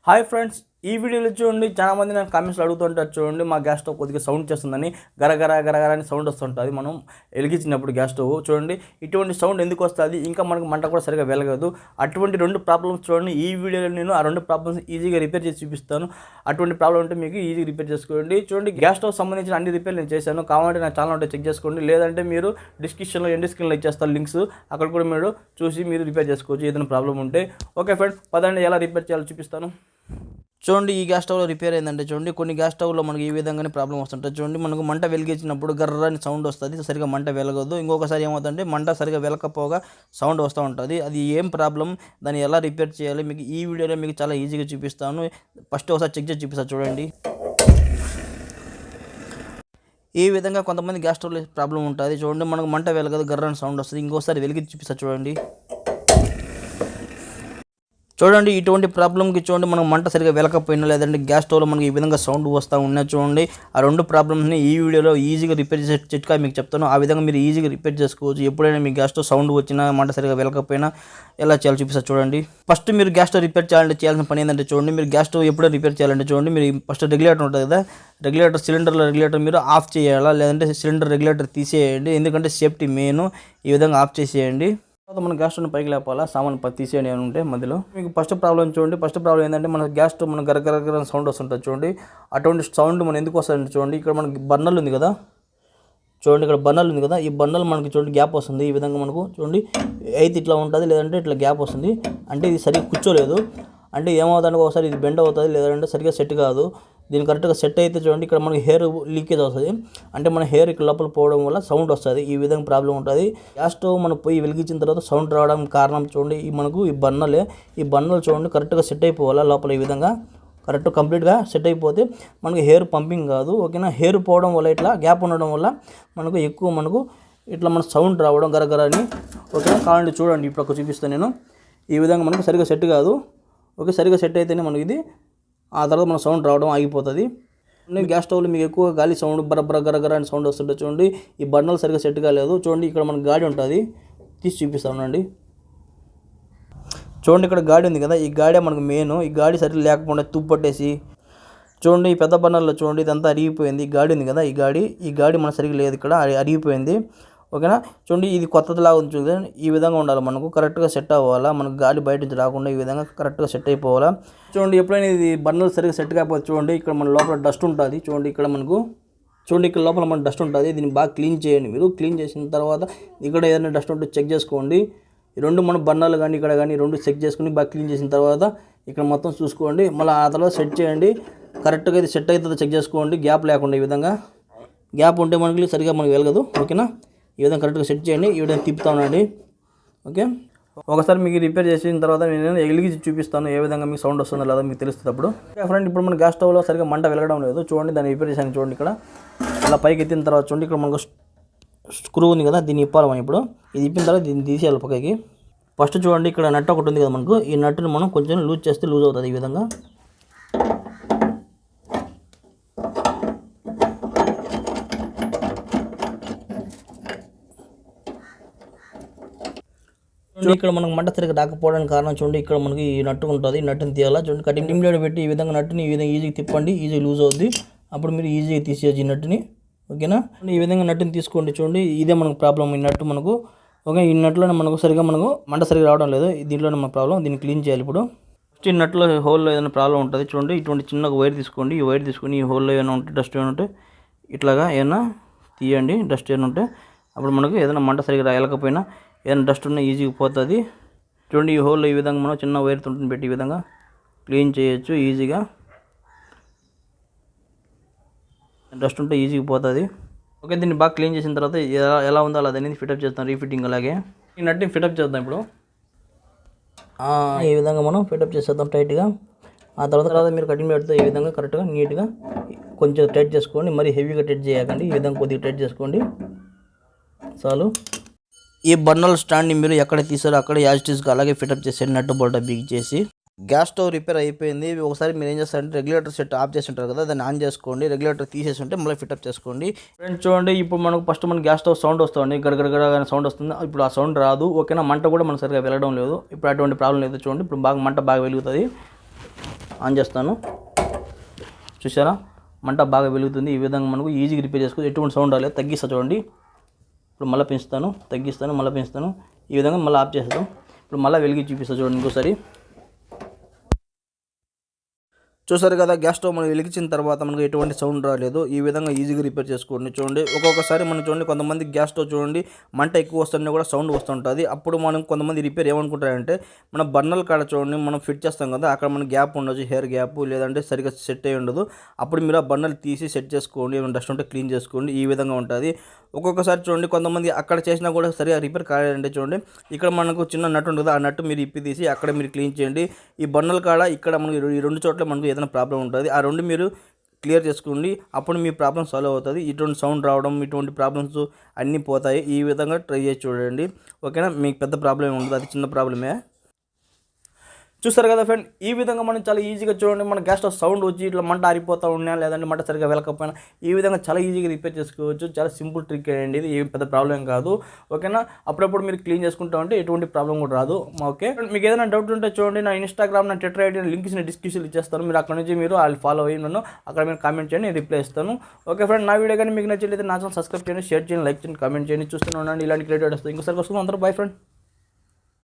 Hi friends, ఈ వీడియోలో చూడండి చాలా మంది నాకు కామెంట్స్లో అడుగుతుంటారు. చూడండి మా గ్యాస్ స్టవ్ కొద్దిగా సౌండ్ చేస్తుందని గరగర గరగర అని సౌండ్ వస్తుంటుంది మనం వెలిగించినప్పుడు గ్యాస్ స్టవ్. చూడండి ఇటువంటి సౌండ్ ఎందుకు వస్తుంది, ఇంకా మనకు మంట కూడా సరిగా వెలగదు. అటువంటి రెండు ప్రాబ్లమ్స్ చూడండి ఈ వీడియోలో నేను ఆ రెండు ప్రాబ్లమ్స్ ఈజీగా రిపేర్ చేసి చూపిస్తాను. అటువంటి ప్రాబ్లం ఉంటే మీకు ఈజీగా రిపేర్ చేసుకోండి. చూడండి గ్యాస్ స్టవ్ సంబంధించిన అన్ని రిపేర్ నేను చేశాను. కావాలంటే నా ఛానల్ ఉంటే చెక్ చేసుకోండి, లేదంటే మీరు డిస్క్రిప్షన్లో ఎండ్ స్క్రీన్లో ఇచ్చేస్తాను లింక్స్, అక్కడ కూడా మీరు చూసి మీరు రిపేర్ చేసుకోవచ్చు ఏదైనా ప్రాబ్లం ఉంటే. ఓకే ఫ్రెండ్స్, పదండి ఎలా రిపేర్ చేయాలో చూపిస్తాను. చూడండి ఈ గ్యాస్ స్టవ్లో రిపేర్ అయిందంటే చూడండి కొన్ని గ్యాస్ స్టవ్లో మనకి ఈ విధంగానే ప్రాబ్లం వస్తుంటుంది. చూడండి మనకు మంట వెలిగించినప్పుడు గర్రని సౌండ్ వస్తుంది, సరిగా మంట వెలగదు. ఇంకొకసారి ఏమవుతుందంటే మంట సరిగా వెలకపోగా సౌండ్ వస్తూ ఉంటుంది. అది ఏం ప్రాబ్లం, దాన్ని ఎలా రిపేర్ చేయాలి మీకు ఈ వీడియోలో మీకు చాలా ఈజీగా చూపిస్తాను. ఫస్ట్ ఒకసారి చెక్ చేసి చూపిస్తాను. చూడండి ఈ విధంగా కొంతమంది గ్యాస్ స్టవ్లో ప్రాబ్లం ఉంటుంది. చూడండి మనకు మంట వెలగదు, గర్రని సౌండ్ వస్తుంది. ఇంకోసారి వెలిగించి చూపిస్తాను. చూడండి ఇటువంటి ప్రాబ్లంకి చూడండి మనకు మంట సరిగా వెలకపోయినా, లేదంటే గ్యాస్ స్టవ్లో మనకి ఈ విధంగా సౌండ్ వస్తూ ఉన్నా చూడండి ఆ రెండు ప్రాబ్లమ్స్ని ఈ వీడియోలో ఈజీగా రిపేర్ చేసే చిట్కా మీకు చెప్తాను. ఆ విధంగా మీరు ఈజీగా రిపేర్ చేసుకోవచ్చు. ఎప్పుడైనా మీ గ్యాస్ స్టవ్ సౌండ్ వచ్చినా, మంట సరిగా వెలకపోయినా ఎలా చేయాలో చూపిస్తారు. చూడండి ఫస్ట్ మీరు గ్యాస్ స్టవ్ రిపేర్ చేయాల్సిన పని ఏంటంటే చూడండి మీరు గ్యాస్ స్టవ్ ఎప్పుడైనా రిపేర్ చేయాలంటే చూడండి మీరు ఫస్ట్ రెగ్యులేటర్ ఉంటుంది కదా, రెగ్యులేటర్ మీరు ఆఫ్ చేయాలా, లేదంటే సిలిండర్ రెగ్యులేటర్ తీసేయండి. ఎందుకంటే సేఫ్టీ మెయిన్. ఈ విధంగా ఆఫ్ చేసేయండి. తర్వాత మన గ్యాస్ స్టవ్ని పైకి లేపాలా, సామాను తీసేయండి అని ఉంటే మధ్యలో. మీకు ఫస్ట్ ప్రాబ్లం చూడండి, ఫస్ట్ ప్రాబ్లం ఏంటంటే మన గ్యాస్ స్టవ్ మన గరగర సౌండ్ వస్తుంటుంది. చూడండి అటువంటి సౌండ్ మనం ఎందుకు వస్తుందంటే చూడండి ఇక్కడ మనకి బర్నల్ ఉంది కదా, చూడండి ఇక్కడ బర్నల్ ఉంది కదా, ఈ బర్నల్ మనకి చూడండి గ్యాప్ వస్తుంది. ఈ విధంగా మనకు చూడండి అయితే ఇట్లా ఉంటుంది, లేదంటే ఇట్లా గ్యాప్ వస్తుంది. అంటే ఇది సరిగ్గా కూర్చోలేదు. అంటే ఏమవుతుందంటే ఒకసారి ఇది బెండ్ అవుతుంది, లేదంటే సరిగ్గా సెట్ కాదు. దీని కరెక్ట్గా సెట్ అయితే చూడండి ఇక్కడ మనకి హెయిర్ లీకేజ్ వస్తుంది. అంటే మన హెయిర్ ఇక్కడ లోపల పోవడం వల్ల సౌండ్ వస్తుంది. ఈ విధంగా ప్రాబ్లం ఉంటుంది. గ్యాస్ స్టవ్ మనం పోయి వెలిగించిన తర్వాత సౌండ్ రావడానికి కారణం చూడండి మనకు ఈ బర్నలే. ఈ బర్నల్ చూడండి కరెక్ట్గా సెట్ అయిపోవాలా లోపల. ఈ విధంగా కరెక్ట్ కంప్లీట్గా సెట్ అయిపోతే మనకు హెయిర్ పంపింగ్ కాదు. ఓకేనా, హెయిర్ పోవడం వల్ల ఇట్లా గ్యాప్ ఉండడం వల్ల మనకు ఎక్కువ ఇట్లా మన సౌండ్ రావడం గరగర అని. ఓకేనా, కావాలంటే చూడండి ఇప్పుడు ఒక చూపిస్తాను నేను. ఈ విధంగా మనకు సరిగ్గా సెట్ కాదు. ఓకే, సరిగ్గా సెట్ అయితేనే మనకి ఇది ఆ తర్వాత మన సౌండ్ రావడం ఆగిపోతుంది. గ్యాస్ స్టవ్లో మీకు ఎక్కువ గాలి సౌండ్ బరబర గరగర అని సౌండ్ వస్తుంటే చూడండి ఈ బర్నల్ సరిగ్గా సెట్ కాలేదు. చూడండి ఇక్కడ మనకు గాడి ఉంటుంది, తీసి చూపిస్తానండి. చూడండి ఇక్కడ గాడి ఉంది కదా, ఈ గాడే మనకు మెయిన్. ఈ గాడి సరిగ్గా లేకపోతే తుప్పు పట్టేసి చూడండి ఈ పెద్ద బర్నర్లో చూడండి ఇదంతా అరిగిపోయింది. ఈ గాడి ఉంది కదా, ఈ గాడి మన సరిగ్గా లేదు, ఇక్కడ అరిగిపోయింది. ఓకేనా, చూడండి ఇది కొత్తదిలాగా ఉంది చూడండి. ఈ విధంగా ఉండాలి, మనకు కరెక్ట్గా సెట్ అవ్వాలా. మనకు గాలి బయట నుంచి రాకుండా ఈ విధంగా కరెక్ట్గా సెట్ అయిపోవాలా. చూడండి ఎప్పుడైనా ఇది బర్నర్ సరిగ్గా సెట్ కాకపోతే చూడండి ఇక్కడ మన లోపల డస్ట్ ఉంటుంది. చూడండి ఇక్కడ మనకు చూడండి ఇక్కడ లోపల మన డస్ట్ ఉంటుంది. దీన్ని బాగా క్లీన్ చేయండి. మీరు క్లీన్ చేసిన తర్వాత ఇక్కడ ఏదైనా డస్ట్ ఉంటే చెక్ చేసుకోండి. ఈ రెండు మన బర్నర్లు కానీ ఇక్కడ కానీ రెండు చెక్ చేసుకుని బాగా క్లీన్ చేసిన తర్వాత ఇక్కడ మొత్తం చూసుకోండి. మళ్ళీ ఆ తర్వాత సెట్ చేయండి. కరెక్ట్గా ఇది సెట్ అవుతుందో చెక్ చేసుకోండి, గ్యాప్ లేకుండా. ఈ విధంగా గ్యాప్ ఉంటే మనకి సరిగా మనకు వెలగదు. ఓకేనా, ఈ విధంగా కరెక్ట్గా సెట్ చేయండి. ఈ విధంగా తిప్పుతానండి. ఓకే, ఒకసారి మీకు రిపేర్ చేసిన తర్వాత నేను వెలిగించి చూపిస్తాను ఏ విధంగా మీకు సౌండ్ వస్తుందో లేదా మీకు తెలుస్తుంది అప్పుడు. ఫ్రెండ్ ఇప్పుడు మన గ్యాస్ స్టవ్లో సరిగ్గా మంట వెలగడం లేదు. చూడండి దాన్ని రిపేర్ చేశాను. చూడండి ఇక్కడ ఇలా పైకి ఎత్తిన తర్వాత చూడండి ఇక్కడ మనకు స్క్రూ ఉంది కదా, దీన్ని ఇప్పాలి మనం. ఇప్పుడు ఇది ఇప్పిన తర్వాత దీన్ని తీసేయాలి పక్కకి. ఫస్ట్ చూడండి ఇక్కడ నట్ ఒకటి ఉంది కదా మనకు, ఈ నట్టును మనం కొంచెం లూజ్ చేస్తే లూజ్ అవుతుంది. ఈ విధంగా చూడండి ఇక్కడ మనకు మంట సరిగ్గా రాకపోవడానికి కారణం చూడండి ఇక్కడ మనకి ఈ నట్టు ఉంటుంది. ఈ నట్టుని తీయాలా. చూడండి కటింగ్ బ్లేడ్ పెట్టి ఈ విధంగా నట్టుని ఈ విధంగా ఈజీగా తిప్పండి, ఈజీగా లూజ్ అవుద్ది. అప్పుడు మీరు ఈజీగా తీసేయచ్చు ఈ నట్టుని. ఓకేనా, ఈ విధంగా నట్టుని తీసుకోండి. చూడండి ఇదే మనకు ప్రాబ్లం, ఈ నట్టు మనకు. ఓకే, ఈ నట్టులోనే మనకు సరిగ్గా మంట సరిగ్గా రావడం లేదు. దీంట్లోనే మన ప్రాబ్లం. దీన్ని క్లీన్ చేయాలి ఇప్పుడు. ఫస్ట్ ఈ నట్టులో హోల్లో ఏదైనా ప్రాబ్లం ఉంటుంది. చూడండి ఇటువంటి చిన్న వైర్ తీసుకోండి. ఈ వైర్ తీసుకొని ఈ హోల్లో ఏమైనా ఉంటే డస్ట్ ఏమైనా ఉంటే ఇట్లాగా ఏమైనా తీయండి. డస్ట్ ఏమైనా ఉంటే అప్పుడు మనకు ఏదైనా మంట సరిగ్గా రాయలేకపోయినా ఏదైనా డస్ట్ ఉన్నా ఈజీగా పోతుంది. చూడండి ఈ హోల్లో ఈ విధంగా మనం చిన్న వైర్ తుంటుని పెట్టి ఈ విధంగా క్లీన్ చేయొచ్చు ఈజీగా. డస్ట్ ఉంటే ఈజీగా పోతుంది. ఓకే, దీన్ని బాగా క్లీన్ చేసిన తర్వాత ఎలా ఉందో అలా అనేది ఫిటప్ చేస్తాం, రీఫిట్టింగ్. అలాగే ఈ నట్ని ఫిటప్ చేద్దాం ఇప్పుడు. ఈ విధంగా మనం ఫిటప్ చేసేద్దాం టైట్గా. ఆ తర్వాత మీరు కటింగ్ పెడితే ఈ విధంగా కరెక్ట్గా నీట్గా కొంచెం టైట్ చేసుకోండి. మరి హెవీగా టైట్ చేయకండి. ఈ విధంగా కొద్దిగా టైట్ చేసుకోండి చాలు. ఈ బర్నల్ స్టాండ్ని మీరు ఎక్కడ తీసారో అక్కడ యాజిటీస్గా అలాగే ఫిటప్ చేసేయండి, నట్టు బోల్ట్ బిగ్ చేసి. గ్యాస్ స్టవ్ రిపేర్ అయిపోయింది. ఒకసారి మీరు ఏం చేస్తారంటే రెగ్యులేటర్ సెట్ ఆఫ్ చేసి ఉంటారు కదా, దాన్ని ఆన్ చేసుకోండి. రెగ్యులేటర్ తీసేసి ఉంటే మళ్ళీ ఫిటప్ చేసుకోండి. ఫ్రెండ్స్ చూడండి ఇప్పుడు మనకు ఫస్ట్ మన గ్యాస్ స్టవ్ సౌండ్ వస్తుంది, గడగడగడ సౌండ్ వస్తుంది. ఇప్పుడు ఆ సౌండ్ రాదు. ఓకేనా, మంట కూడా మన సరిగా వెళ్ళడం లేదు. ఇప్పుడు అటువంటి ప్రాబ్లం లేదు. చూడండి ఇప్పుడు మంట బాగా వెలుగుతుంది. ఆన్ చేస్తాను. చూసారా మంట బాగా వెలుగుతుంది. ఈ విధంగా మనకు ఈజీగా రిపేర్ చేసుకోవచ్చు. ఎటువంటి సౌండ్ రాలేదు. తగ్గిస్తా చూడండి. ఇప్పుడు మళ్ళీ పెంచుతాను, తగ్గిస్తాను, మళ్ళీ పెంచుతాను. ఈ విధంగా మళ్ళీ ఆఫ్ చేస్తాం. ఇప్పుడు మళ్ళీ వెలిగి చూపిస్తాను చూడండి ఇంకోసారి. చూసారు కదా, గ్యాస్ స్టవ్ మనం వెలిగించిన తర్వాత మనకు ఎటువంటి సౌండ్ రాలేదు. ఈ విధంగా ఈజీగా రిపేర్ చేసుకోండి. చూడండి ఒక్కొక్కసారి మనం చూడండి కొంతమంది గ్యాస్ స్టవ్ చూడండి మంట ఎక్కువ వస్తున్నా కూడా సౌండ్ వస్తుంటుంది. అప్పుడు మనం కొంతమంది రిపేర్ ఏమనుకుంటారంటే మన బర్నల్ కాడ చూడండి మనం ఫిట్ చేస్తాం కదా, అక్కడ మన గ్యాప్ ఉండొచ్చు, హెయిర్ గ్యాప్, లేదంటే సరిగ్గా సెట్ అయ్యి ఉండదు. అప్పుడు మీరు ఆ బర్నల్ తీసి సెట్ చేసుకోండి, ఏమైనా డస్ట్ ఉంటే క్లీన్ చేసుకోండి. ఈ విధంగా ఉంటుంది. ఒక్కొక్కసారి చూడండి కొంతమంది అక్కడ చేసినా కూడా సరిగా రిపేర్ కాలేదంటే చూడండి ఇక్కడ మనకు చిన్న నట్టు ఉంటుంది, ఆ నట్టు మీరు ఇప్పి తీసి అక్కడ మీరు క్లీన్ చేయండి. ఈ బర్నల్ కాడ ఇక్కడ మనకు ఈ రెండు చోట్ల మనకు ఏదైనా ప్రాబ్లం ఉంటుంది, ఆ రెండు మీరు క్లియర్ చేసుకోండి. అప్పుడు మీ ప్రాబ్లం సాల్వ్ అవుతుంది. ఇటువంటి సౌండ్ రావడం, ఇటువంటి ప్రాబ్లమ్స్ అన్నీ పోతాయి. ఈ విధంగా ట్రై చేసి చూడండి. ఓకేనా, మీకు పెద్ద ప్రాబ్లం ఉండదు, అది చిన్న ప్రాబ్లమే. చూస్తారు కదా ఫ్రెండ్, ఈ విధంగా మనం చాలా ఈజీగా చూడండి మన గ్యాస్ స్టవ్ సౌండ్ వచ్చి ఇట్లా మంట ఆరిపోతూ ఉన్నా, లేదంటే మంట సరిగ్గా వెళ్ళకపోయినా ఈ విధంగా చాలా ఈజీగా రిపేర్ చేసుకోవచ్చు. చాలా సింపుల్ ట్రిక్ అండి ఇది, ఏం పెద్ద ప్రాబ్లం కాదు. ఓకేనా, అప్పుడప్పుడు మీరు క్లీన్ చేసుకుంటా ఉంటే ఎటువంటి ప్రాబ్లం కూడా రాదు. ఓకే, మీకు ఏదైనా డౌట్ ఉంటే చూడండి నా ఇన్స్టాగ్రామ్, నా ట్విట్టర్ ఐడి లింక్స్ డిస్క్రిప్షన్లో ఇచ్చేస్తాను. మీరు అక్కడ నుంచి మీరు వాళ్ళు ఫాలో అయ్యి నన్ను అక్కడ మీరు కామెంట్ చేయండి, నేను రిప్లై ఇస్తాను. ఓకే ఫ్రెండ్, నా వీడియో కానీ మీకు నచ్చలేదు నా ఛానల్ సబ్స్క్రైబ్ చేయండి, షేర్ చేయండి, లైక్ చేయండి, కామెంట్ చేయండి. చూస్తూనే ఉండండి ఇలాంటి క్రియేటివ్ వస్తుంది. ఇంకోసారి వస్తుంది. అందరూ బై ఫ్రెండ్.